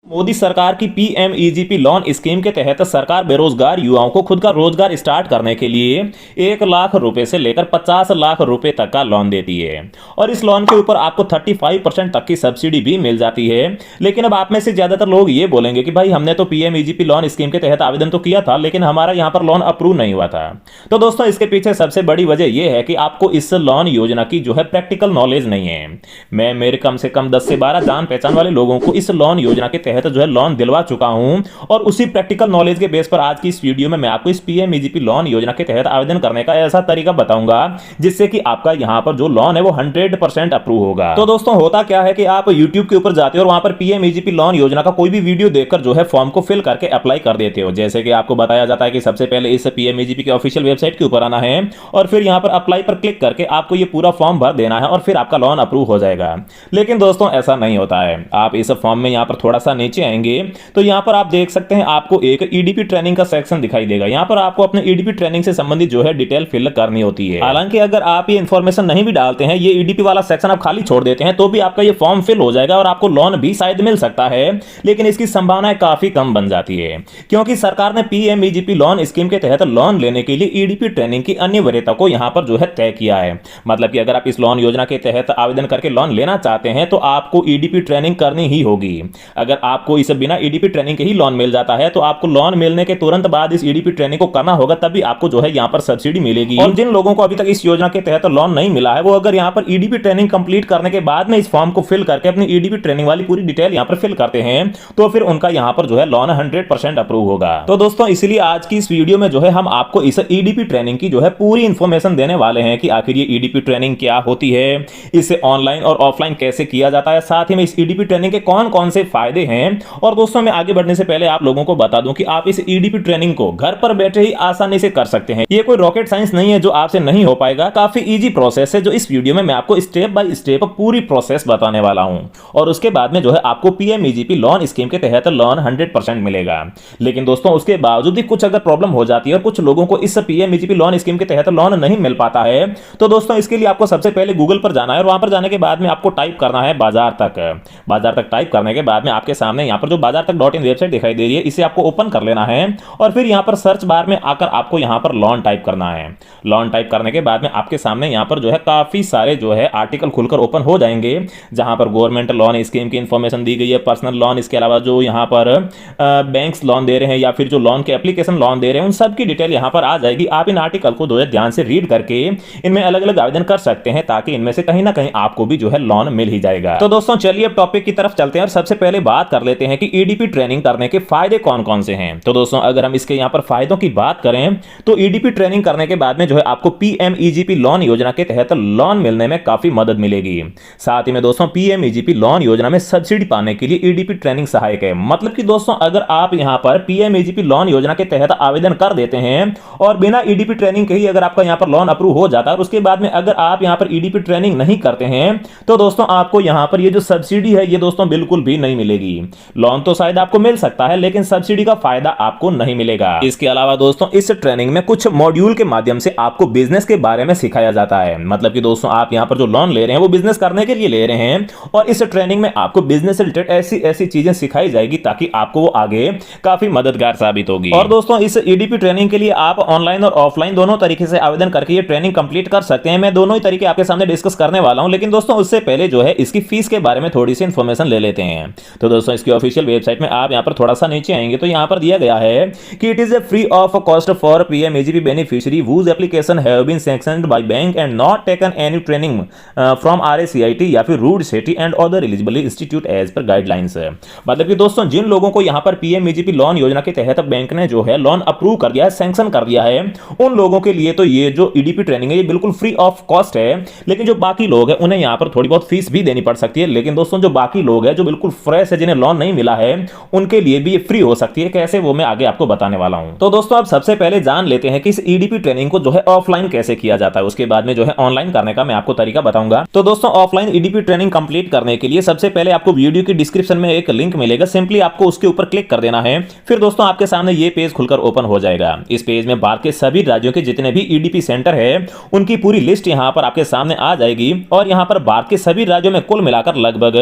मोदी सरकार की PMEGP loan scheme के तहत सरकार बेरोजगार युवाओं को खुद का रोजगार स्टार्ट करने के लिए 1 लाख रुपए से लेकर 50 लाख रुपए तक का लोन देती है। और इस लोन के ऊपर आपको 35% तक की सब्सिडी भी मिल जाती है। लेकिन अब आप में से ज्यादातर लोग ये बोलेंगे कि भाई हमने तो पीएमईजीपी लोन स्कीम के तहत आवेदन तो किया था, लेकिन हमारा यहाँ पर लोन अप्रूव नहीं हुआ था। तो दोस्तों इसके पीछे सबसे बड़ी वजह यह है कि आपको इस लोन योजना की जो है प्रैक्टिकल नॉलेज नहीं है। मैं मेरे कम से कम 10 से 12 जान पहचान वाले लोगों को इस लोन योजना के तहत जो है लोन दिलवा चुका हूं, और उसी प्रैक्टिकल नॉलेज के बेस पर आज की इस वीडियो में मैं आपको इस पीएमईजीपी लोन योजना के तहत आवेदन करने का ऐसा तरीका बताऊंगा जिससे कि आपका यहां पर जो लोन है वो 100% अप्रूव होगा। तो दोस्तों होता क्या है कि आप YouTube के ऊपर जाते हो और वहां पर पीएमईजीपी लोन योजना का कोई भी वीडियो देखकर जो है फॉर्म को फिल करके अप्लाई कर देते हो। जैसे कि आपको बताया जाता है कि सबसे पहले इस पीएमईजीपी के ऑफिशियल वेबसाइट के ऊपर आना है और फिर यहां पर अप्लाई पर क्लिक करके आपको ये पूरा फॉर्म भर देना है और फिर आपका लोन अप्रूव हो जाएगा। लेकिन दोस्तों ऐसा नहीं होता है। आप इस फॉर्म में यहां पर थोड़ा सा नीचे आएंगे तो यहां पर आप देख सकते हैं आपको एक ईडीपी ट्रेनिंग का सेक्शन दिखाई देगा। यहां पर आपको अपने ईडीपी ट्रेनिंग से संबंधित जो है डिटेल फिल करनी होती है। हालांकि अगर आप ये इंफॉर्मेशन नहीं भी डालते हैं, ये ईडीपी वाला सेक्शन आप खाली छोड़ देते हैं, तो भी आपका ये फॉर्म फिल हो जाएगा और आपको लोन भी शायद मिल सकता है। लेकिन इसकी संभावनाएं काफी कम बन जाती है, क्योंकि सरकार ने पीएमईजीपी लोन स्कीम के तहत लोन लेने के लिए ईडीपी ट्रेनिंग की अन्य वरीयता को यहां पर जो है तय किया है। मतलब कि अगर आप इस लोन योजना के तहत आवेदन करके लोन लेना चाहते हैं तो आपको ईडीपी ट्रेनिंग करनी ही होगी। अगर आपको इस बिना ईडीपी ट्रेनिंग के ही लोन मिल जाता है तो आपको लोन मिलने के तुरंत बाद इस ईडीपी ट्रेनिंग को करना होगा, तभी आपको जो है यहां पर सब्सिडी मिलेगी। और जिन लोगों को अभी तक इस योजना के तहत लोन नहीं मिला है, वो अगर यहां पर ईडीपी ट्रेनिंग कंप्लीट करने के बाद में इस फॉर्म को फिल करके अपनी ईडीपी ट्रेनिंग वाली पूरी डिटेल यहां पर फिल करते हैं तो फिर उनका यहां पर जो है लोन 100% अप्रूव होगा। तो दोस्तों इसलिए आज की इस वीडियो में जो है हम आपको इस ईडीपी ट्रेनिंग की जो है पूरी इंफॉर्मेशन देने वाले हैं कि आखिर ये ईडीपी ट्रेनिंग क्या होती है, इसे ऑनलाइन और ऑफलाइन कैसे किया जाता है, साथ ही में इस ईडीपी ट्रेनिंग के कौन कौन से फायदे हैं। और दोस्तों मैं आगे बढ़ने से पहले आप लोगों को बता दूं कि आप इस ईडीपी ट्रेनिंग को घर पर बैठे ही आसानी से कर सकते हैं। ये कोई रॉकेट साइंस नहीं है जो आपसे नहीं हो पाएगा। काफी इजी प्रोसेस है जो इस वीडियो में मैं आपको स्टेप बाय स्टेप पूरी प्रोसेस बताने वाला हूं। और उसके बाद में जो है आपको पीएमईजीपी लोन स्कीम के तहत लोन 100% मिलेगा। लेकिन दोस्तों उसके बावजूद भी कुछ अगर प्रॉब्लम हो जाती है और कुछ लोगों को इस पीएमईजीपी लोन स्कीम के तहत लोन नहीं मिल पाता है, तो दोस्तों इसके लिए आपको सबसे पहले गूगल पर जाना है और वहां पर जाने के बाद में आपको टाइप करना है बाजार तक। बाजार तक टाइप करने के बाद में आपके सामने यहां पर जो बाजार तक.in वेबसाइट दिखाई दे रही है, इसे आपको ओपन कर लेना है और फिर यहां पर सर्च बार में आकर आपको यहां पर लोन टाइप करना है। लोन टाइप करने के बाद में आपके सामने यहां पर जो है काफी सारे जो है आर्टिकल खुलकर ओपन हो जाएंगे, जहां पर गवर्नमेंट लोन स्कीम की इंफॉर्मेशन दी गई है, पर्सनल लोन, इसके अलावा जो यहां पर बैंक्स लोन दे रहे हैं या फिर जो लोन के एप्लीकेशन लोन दे रहे हैं, उन सब की डिटेल यहां पर आ जाएगी। आप इन आर्टिकल को जो है ध्यान से रीड करके इनमें अलग अलग आवेदन कर सकते हैं, ताकि इनमें से कहीं ना कहीं आपको भी जो है लोन मिल ही जाएगा। तो दोस्तों चलिए अब टॉपिक की तरफ चलते हैं और सबसे पहले बात कर लेते हैं कि ईडीपी ट्रेनिंग करने के फायदे कौन कौन से हैं। तो दोस्तों अगर हम इसके यहां पर फायदों की बात करें तो ईडीपी ट्रेनिंग करने के बाद में जो है आपको पीएमईजीपी लोन योजना के तहत लोन मिलने में काफी मदद मिलेगी। साथ ही में दोस्तों पीएमईजीपी लोन योजना में सब्सिडी पाने के लिए ईडीपी ट्रेनिंग सहायक है। मतलब कि दोस्तों अगर आप यहां पर पीएमईजीपी लोन योजना के तहत आवेदन कर देते हैं और बिना ईडीपी ट्रेनिंग के ही अगर आपका यहां पर लोन अप्रूव हो जाता है और उसके बाद में अगर आप यहां पर ईडीपी ट्रेनिंग नहीं करते हैं तो दोस्तों आपको यहां पर ये जो सब्सिडी है ये दोस्तों बिल्कुल भी नहीं मिलेगी। लोन तो शायद आपको मिल सकता है लेकिन सब्सिडी का फायदा आपको नहीं मिलेगा। इसके अलावा दोस्तों इस ट्रेनिंग में कुछ मॉड्यूल के माध्यम से आपको बिजनेस के बारे में सिखाया जाता है। मतलब कि दोस्तों आप यहां पर जो लोन ले रहे हैं वो बिजनेस करने के लिए ले रहे हैं और इस ट्रेनिंग में आपको बिजनेस से रिलेटेड ऐसी ऐसी चीजें सिखाई जाएगी ताकि आपको वो आगे काफी मददगार साबित होगी। और दोस्तों इस ईडीपी ट्रेनिंग के लिए आप ऑनलाइन और ऑफलाइन दोनों तरीके से आवेदन करके ये ट्रेनिंग कंप्लीट कर सकते हैं। मैं दोनों ही तरीके आपके सामने डिस्कस करने वाला हूं, लेकिन दोस्तों उससे पहले जो है इसकी फीस के बारे में थोड़ी सी इंफॉर्मेशन ले लेते हैं। तो दोस्तों इसकी ऑफिशियल वेबसाइट में आप यहां पर थोड़ा सा नीचे आएंगे तो यहां पर दिया गया है कि it is a free of cost for PMEGP beneficiary whose application have been sanctioned by bank and not taken any training from RACIT या फिर RUDSETI and other eligible institute as per guidelines. मतलब कि दोस्तों जिन लोगों को यहां पर PMEGP loan योजना के तहत बैंक ने जो है लोन अप्रूव कर दिया है, सैंक्शन कर दिया है, उन लोगों के लिए तो ये जो ईडीपी ट्रेनिंग है ये बिल्कुल फ्री ऑफ कॉस्ट है। लेकिन जो बाकी लोग हैं उन्हें यहां पर थोड़ी बहुत फीस भी देनी पड़ सकती है। लेकिन दोस्तों जो बाकी लोग हैं जो बिल्कुल फ्रेश है, जिन्हें लोन नहीं मिला है, उनके लिए भी ये फ्री हो सकती है। कैसे वो मैं आगे आपको बताने वाला हूं। तो दोस्तों अब सबसे पहले जान लेते हैं कि इस ईडीपी ट्रेनिंग को जो है ऑफलाइन कैसे किया जाता है, उसके बाद में जो है ऑनलाइन करने का मैं आपको तरीका बताऊंगा। तो दोस्तों ऑफलाइन ईडीपी ट्रेनिंग कंप्लीट करने के लिए सबसे पहले आपको वीडियो की डिस्क्रिप्शन में एक लिंक मिलेगा, सिंपली आपको उसके ऊपर क्लिक कर देना है। फिर दोस्तों आपके सामने ये पेज खुलकर ओपन हो जाएगा। इस पेज में भारत के सभी राज्यों के जितने भी ईडीपी सेंटर है उनकी पूरी लिस्ट यहां पर आपके सामने आ जाएगी और यहां पर भारत के सभी राज्यों में कुल मिलाकर लगभग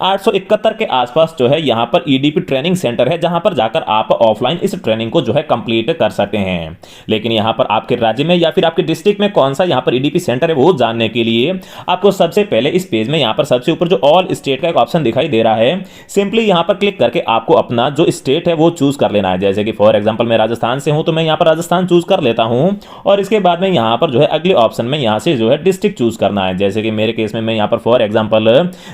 871 के आसपास जो है यहाँ पर ईडीपी ट्रेनिंग सेंटर है जहां पर जाकर आप ऑफलाइन इस ट्रेनिंग को जो है कंप्लीट कर सकते हैं। लेकिन यहाँ पर आपके राज्य में या फिर आपके डिस्ट्रिक्ट में कौन सा यहाँ पर ईडीपी सेंटर है वो जानने के लिए आपको सबसे पहले इस पेज में यहाँ पर सबसे ऊपर जो ऑल स्टेट का एक ऑप्शन दिखाई दे रहा है, सिंपली यहाँ पर क्लिक करके आपको अपना जो स्टेट है वो चूज कर लेना है। जैसे कि फॉर एग्जांपल मैं राजस्थान से हूं तो मैं यहाँ पर राजस्थान चूज कर लेता हूं और इसके बाद में यहाँ पर जो है अगले ऑप्शन में यहाँ से जो है डिस्ट्रिक्ट चूज करना है। जैसे कि मेरे केस में मैं यहाँ पर फॉर एग्जांपल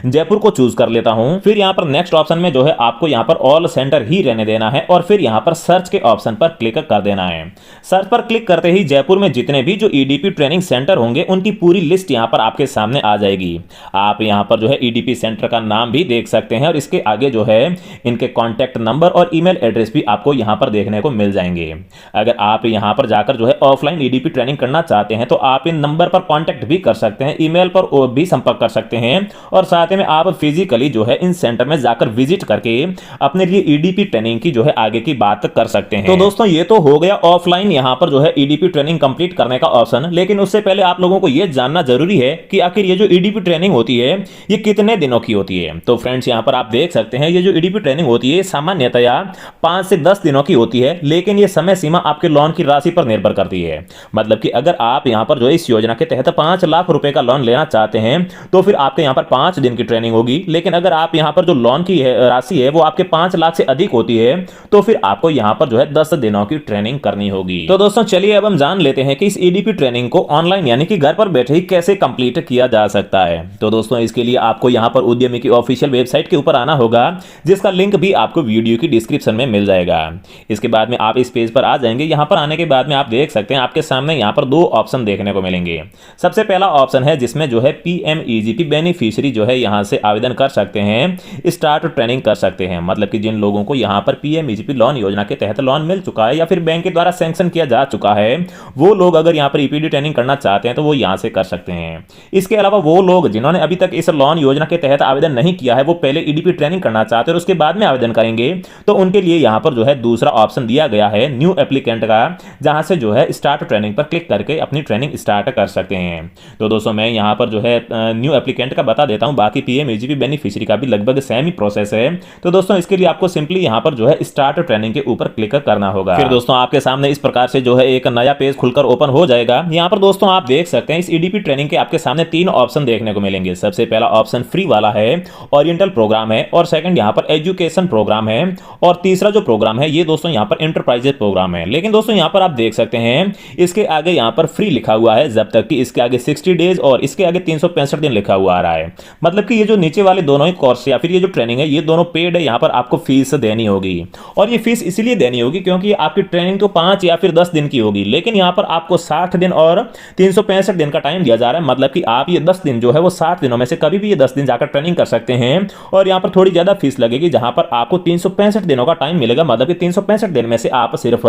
जयपुर को चूज कर लेता हूं। फिर यहाँ पर नेक्स्ट ऑप्शन में जो है आपको यहाँ पर ऑल सेंटर ही रहने देना है और फिर यहाँ पर सर्च के ऑप्शन पर क्लिक कर देना है। सर्च पर क्लिक करते ही जयपुर में जितने भी जो ईडीपी ट्रेनिंग सेंटर होंगे उनकी पूरी लिस्ट यहाँ पर आपके सामने आ जाएगी। आप यहाँ पर जो है ईडीपी सेंटर का नाम भी देख सकते हैं और इसके आगे जो है इनके कॉन्टैक्ट नंबर और ईमेल एड्रेस भी आपको यहाँ पर देखने को मिल जाएंगे। अगर आप यहाँ पर जाकर जो है ऑफलाइन ईडीपी ट्रेनिंग करना चाहते हैं तो आप इन नंबर पर कॉन्टैक्ट भी कर सकते हैं, ईमेल पर भी संपर्क कर सकते हैं और साथ में आप फिजिकली जो है इन सेंटर में जाकर विजिट करके अपने लिए ईडीपी ट्रेनिंग की जो है आगे की बात कर सकते हैं। तो दोस्तों ये तो हो गया ऑफलाइन यहाँ पर जो है ईडीपी ट्रेनिंग कंप्लीट करने का ऑप्शन। लेकिन उससे पहले आप लोगों को यह जानना जरूरी है कि आखिर ये जो ईडीपी ट्रेनिंग होती है ये कितने दिनों की होती है। तो फ्रेंड्स यहाँ पर आप देख सकते हैं ये जो ईडीपी ट्रेनिंग होती है सामान्यतया 5 से 10 दिनों की होती है, लेकिन ये समय सीमा आपके लोन की राशि पर निर्भर करती है। मतलब कि अगर आप यहाँ पर जो है इस योजना के तहत 5 लाख रुपए का लोन लेना चाहते हैं तो फिर आपके यहाँ पर 5 दिन की ट्रेनिंग होगी। लेकिन अगर आप यहाँ पर जो लोन की राशि है वो आपके 5 लाख से अधिक होती है तो फिर आपको यहाँ पर जो है 10 दिनों की ट्रेनिंग करनी होगी। तो दोस्तों चलिए अब हम जान लेते हैं कि इस ईडीपी ट्रेनिंग को ऑनलाइन यानी कि घर पर बैठे ही कैसे कंप्लीट किया जा सकता है। तो दोस्तों इसके लिए आपको यहाँ पर उद्यमी की ऑफिशियल वेबसाइट के ऊपर आना होगा जिसका लिंक भी आपको वीडियो की डिस्क्रिप्शन में मिल जाएगा। इसके बाद में आप इस पेज पर आ जाएंगे। यहाँ पर आने के बाद में आप देख सकते हैं आपके सामने यहाँ पर 2 ऑप्शन देखने को मिलेंगे। सबसे पहला ऑप्शन है जिसमें जो है पीएमईजीपी बेनिफिशियरी जो है यहाँ से आवेदन कर सकते हैं, स्टार्ट ट्रेनिंग कर सकते हैं। मतलब कि जिन लोगों को यहाँ पर पीएमईजीपी लोन योजना के तहत लोन मिल चुका है या फिर बैंक के द्वारा सैंक्शन किया जा चुका है वो लोग अगर यहाँ पर ईपीडी ट्रेनिंग करना चाहते हैं तो वो यहाँ से कर सकते हैं। इसके अलावा वो लोग जिन्होंने अभी तक इस लोन योजना के तहत आवेदन नहीं किया है वो पहले ईडीपी ट्रेनिंग करना चाहते हैं और उसके बाद में आवेदन करेंगे तो उनके लिए यहाँ पर जो है दूसरा ऑप्शन दिया गया है न्यू एप्लीकेंट का, जहां से जो है स्टार्ट ट्रेनिंग पर क्लिक करके अपनी ट्रेनिंग स्टार्ट कर सकते हैं। तो दोस्तों मैं यहाँ पर जो है न्यू एप्लीकेंट का बता देता हूँ, बाकी पीएमईजीपी बेनिफिशियरी का भी लगभग सेम ही प्रोसेस है। तो दोस्तों इसके लिए आपको सिंपली यहाँ पर जो है स्टार्ट ट्रेनिंग के ऊपर क्लिक करना होगा। फिर दोस्तों आपके सामने इस प्रकार से जो है एक नया पेज खुलकर ओपन हो जाएगा। यहाँ पर दोस्तों आप देख सकते हैं इस ईडीपी ट्रेनिंग के आपके सामने 3 ऑप्शन देखने को मिलेंगे। सबसे पहला ऑप्शन फ्री वाला है, ओरिएंटल प्रोग्राम है और सेकंड यहाँ पर एजुकेशन प्रोग्राम है और तीसरा जो प्रोग्राम है ये दोस्तों यहाँ पर एंटरप्राइजेज प्रोग्राम है। लेकिन दोस्तों यहाँ पर आप देख सकते हैं इसके आगे यहाँ पर फ्री लिखा हुआ है जब तक कि इसके आगे 60 डेज और इसके आगे 365 दिन लिखा हुआ आ रहा है। मतलब कि ये जो नीचे वाले दोनों ही कोर्स या फिर ये जो ट्रेनिंग है ये दोनों पेड है। यहाँ पर आपको फीस देनी होगी और ये फीस इसलिए देनी होगी क्योंकि आपकी ट्रेनिंग तो 5 या फिर 10 दिन की होगी, लेकिन यहाँ पर आपको 60 दिन और 365 दिन का टाइम दिया जा रहा है। मतलब कि आप ये 10 दिन जो है वो 60 दिनों में से कभी भी ये 10 दिन जाकर ट्रेनिंग कर सकते हैं और यहाँ पर थोड़ी ज्यादा फीस लगेगी जहां पर आपको 365 दिनों का टाइम मिलेगा। मतलब कि 365 दिन में से आप सिर्फ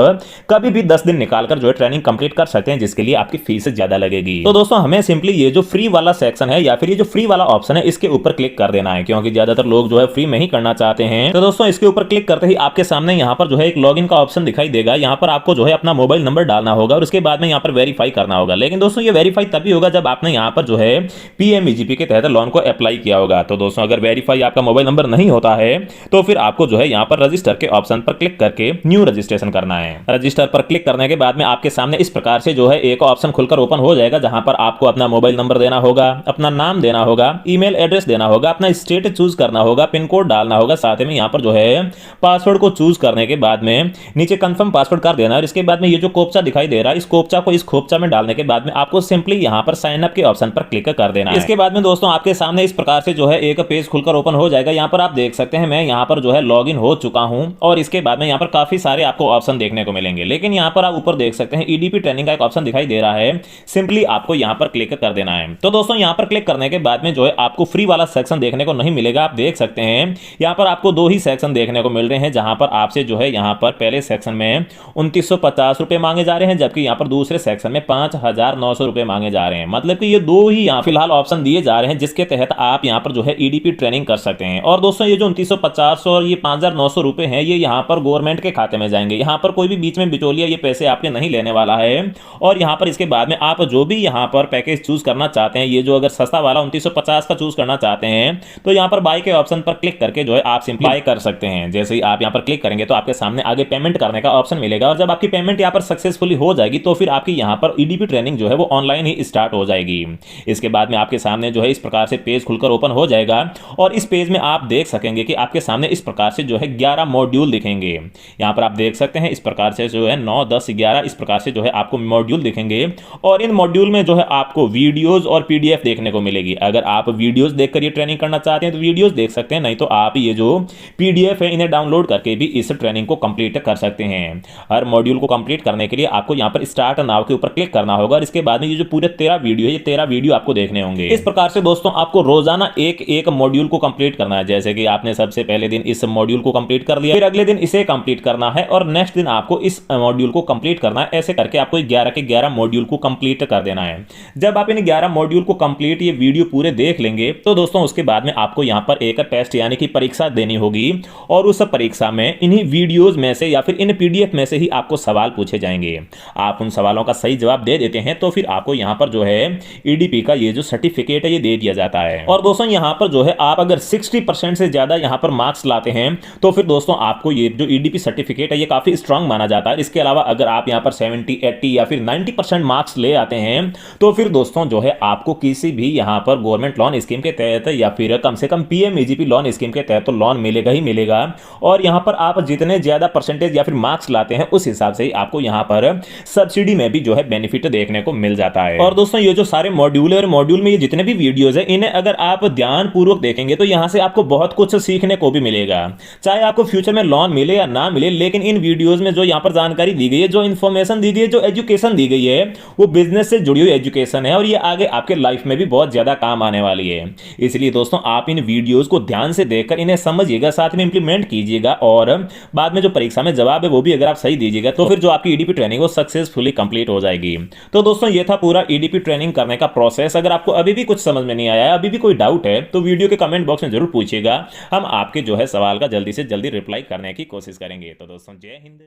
कभी भी 10 दिन निकालकर जो है ट्रेनिंग कंप्लीट कर सकते हैं जिसके लिए आपकी फीस ज्यादा लगेगी। तो दोस्तों हमें सिंपली ये जो फ्री वाला सेक्शन है या फिर ये जो फ्री वाला ऑप्शन है इसके ऊपर क्लिक कर देना है क्योंकि ज्यादातर लोग जो है फ्री में ही करना चाहते हैं। तो दोस्तों इसके ऊपर क्लिक करते ही आपके सामने यहाँ पर जो है एक लॉगिन का ऑप्शन दिखाई देगा। यहाँ पर आपको जो है अपना मोबाइल नंबर डालना होगा और उसके बाद में यहाँ पर वेरीफाई करना होगा। लेकिन दोस्तों ये वेरीफाई तभी होगा जब आपने यहाँ पर जो है पीएमईजीपी के तहत लोन को अप्लाई किया होगा। तो दोस्तों अगर वेरीफाई आपका मोबाइल नंबर नहीं होता है तो फिर आपको जो है यहाँ पर रजिस्टर के ऑप्शन पर क्लिक करके न्यू रजिस्ट्रेशन करना है। रजिस्टर पर क्लिक करने के बाद में आपके सामने इस प्रकार से जो है एक ऑप्शन खुलकर ओपन हो जाएगा जहां पर आपको अपना मोबाइल नंबर देना होगा, अपना नाम देना होगा, ईमेल एड्रेस देना होगा, अपना स्टेट चूज करना होगा, पिन कोड डालना होगा, साथ में यहाँ पर जो है पासवर्ड को चूज करने के बाद में नीचे कंफर्म पासवर्ड कर देना और इसके बाद में ये जो कोपचा दिखाई दे रहा है इस कोपचा को इस खोपचा में डालने के बाद में आपको सिंपली यहाँ पर साइन अप के ऑप्शन पर क्लिक कर देना है। इसके बाद में दोस्तों आपके सामने इस प्रकार से जो है एक पेज खुलकर ओपन हो जाएगा। यहाँ पर आप देख सकते हैं मैं यहाँ पर जो है लॉगिन हो चुका हूं और इसके बाद में यहाँ पर काफी सारे आपको ऑप्शन देखने को मिलेंगे। लेकिन यहाँ पर आप ऊपर देख सकते हैं ईडीपी ट्रेनिंग का एक ऑप्शन दिखाई दे रहा है, सिंपली आपको यहाँ पर क्लिक कर देना है। तो दोस्तों यहाँ पर क्लिक करने के बाद में जो है आपको फ्री वाला सेक्शन देखने को नहीं मिलेगा। आप देख सकते हैं यहाँ पर आपको 2 ही सेक्शन देखने को मिल रहे हैं जहां पर आपसे जो है यहाँ पर पहले सेक्शन में 2950 रुपए मांगे जा रहे हैं जबकि यहाँ पर दूसरे सेक्शन में 5900 रुपए मांगे जा रहे हैं। मतलब कि ये 2 ही यहाँ फिलहाल ऑप्शन दिए जा रहे हैं जिसके तहत आप यहाँ पर जो है ईडीपी ट्रेनिंग कर सकते हैं। और दोस्तों ये जो 2950 और ये 5900 रुपए हैं ये यहाँ पर गवर्नमेंट के खाते में जाएंगे। यहाँ पर कोई भी बीच में बिचौलिया ये पैसे आपके नहीं लेने वाला है। और यहाँ पर इसके बाद में आप जो भी यहाँ पर पैकेज चूज करना चाहते हैं, ये जो अगर सस्ता वाला 2950 का चूज करना चाहते हैं तो यहाँ पर बाय के ऑप्शन पर क्लिक करके करके जो है आप सिंपली बाय कर सकते हैं। जैसे ही आप यहाँ पर क्लिक करेंगे तो आपके सामने आगे पेमेंट करने का ऑप्शन मिलेगा, और जब आपकी पेमेंट यहाँ पर सक्सेसफुली हो जाएगी तो फिर आपकी यहाँ पर ईडीपी ट्रेनिंग जो है वो ऑनलाइन ही स्टार्ट हो जाएगी। इसके बाद में आपके सामने जो है इस प्रकार से पेज खुलकर ओपन हो जाएगा, और इस पेज में आप देख सकेंगे कि आपके सामने इस प्रकार से जो है 11 मॉड्यूल दिखेंगे। यहाँ पर आप देख सकते हैं इस प्रकार से जो है 9, 10, 11 इस प्रकार से जो है आपको मॉड्यूल दिखेंगे, और इन मॉड्यूल में जो है आपको वीडियोस और पीडीएफ देखने को मिलेगी। अगर आप वीडियोस देखकर ये ट्रेनिंग करना चाहते हैं तो वीडियोस देख सकते हैं, नहीं तो आप ये जो पीडीएफ है इन्हें डाउनलोड करके भी इस ट्रेनिंग को कंप्लीट कर सकते हैं। हर मॉड्यूल को कंप्लीट करने के लिए आपको यहाँ पर स्टार्ट नाउ के ऊपर क्लिक करना होगा, और इसके बाद में ये जो पूरे 13 वीडियो है, ये 13 वीडियो आपको देखने होंगे। इस प्रकार से दोस्तों आपको रोजाना एक एक मॉड्यूल को कंप्लीट करना है। जैसे कि आपने सबसे पहले दिन इस मॉड्यूल को कंप्लीट कर लिया, फिर अगले दिन इसे कंप्लीट करना है, और नेक्स्ट दिन आपको इस मॉड्यूल को कंप्लीट करना है। ऐसे करके आपको 11 के 11 मॉड्यूल को कंप्लीट कर देना है। जब आप इन 11 मॉड्यूल को कंप्लीट ये वीडियो पूरे देख लेंगे तो दोस्तों उसके बाद में आपको यहां पर एक टेस्ट यानी कि परीक्षा देनी होगी, और उस परीक्षा में इन्हीं वीडियोस में से या फिर इन पीडीएफ में से ही आपको सवाल पूछे जाएंगे। आप उन सवालों का सही जवाब दे देते हैं तो फिर आपको यहां पर जो है ईडीपी का ये जो सर्टिफिकेट है ये दे दिया जाता है। और दोस्तों यहां पर जो है आप अगर 60% से ज्यादा यहां पर मार्क्स लाते हैं तो फिर दोस्तों आपको ये जो ईडीपी सर्टिफिकेट है ये काफी स्ट्रांग माना जाता है। इसके अलावा अगर आप यहां पर 70, 80 या फिर 90% मार्क्स ले आते हैं तो फिर दोस्तों जो है आपको किसी भी यहां पर गवर्नमेंट लोन स्कीम के तहत या फिर कम से कम पीएमईजीपी लोन स्कीम के तहत तो लोन मिलेगा ही मिलेगा। और यहां पर आप जितने ज्यादा परसेंटेज या फिर मार्क्स लाते हैं उस हिसाब से ही आपको यहां पर सब्सिडी में भी जो है बेनिफिट देखने को मिल जाता है। और दोस्तों ये जो सारे मॉड्यूल है और मॉड्यूल में ये जितने भी वीडियोस है इन्हें अगर आप ध्यान पूर्वक देखेंगे तो यहां से आपको बहुत कुछ सीखने को भी मिलेगा। चाहे आपको फ्यूचर में लोन मिले या ना मिले, लेकिन इन वीडियोस में जो यहां पर जानकारी दी गई है, जो इंफॉर्मेशन दी गई है, जो एजुकेशन दी गई है वो बिजनेस से जुड़ी हुई एजुकेशन है, और ये आगे आपके लाइफ में भी बहुत ज्यादा काम आने वाली है। इसलिए दोस्तों आप इन वीडियोस को ध्यान से देखकर इन्हें समझिएगा, साथ में इंप्लीमेंट कीजिएगा, और बाद में जो परीक्षा में जवाब है वो भी अगर आप सही दीजिएगा तो फिर जो आपकी ईडीपी ट्रेनिंग वो सक्सेसफुली कंप्लीट हो जाएगी। तो दोस्तों ये था पूरा ईडीपी ट्रेनिंग करने का प्रोसेस। अगर आपको अभी भी कुछ समझ में नहीं आया, अभी भी कोई डाउट है तो वीडियो के कमेंट बॉक्स में जरूर पूछिएगा। हम आपके जो है सवाल का जल्दी से जल्दी रिप्लाई करने की कोशिश करेंगे। तो दोस्तों जय हिंद।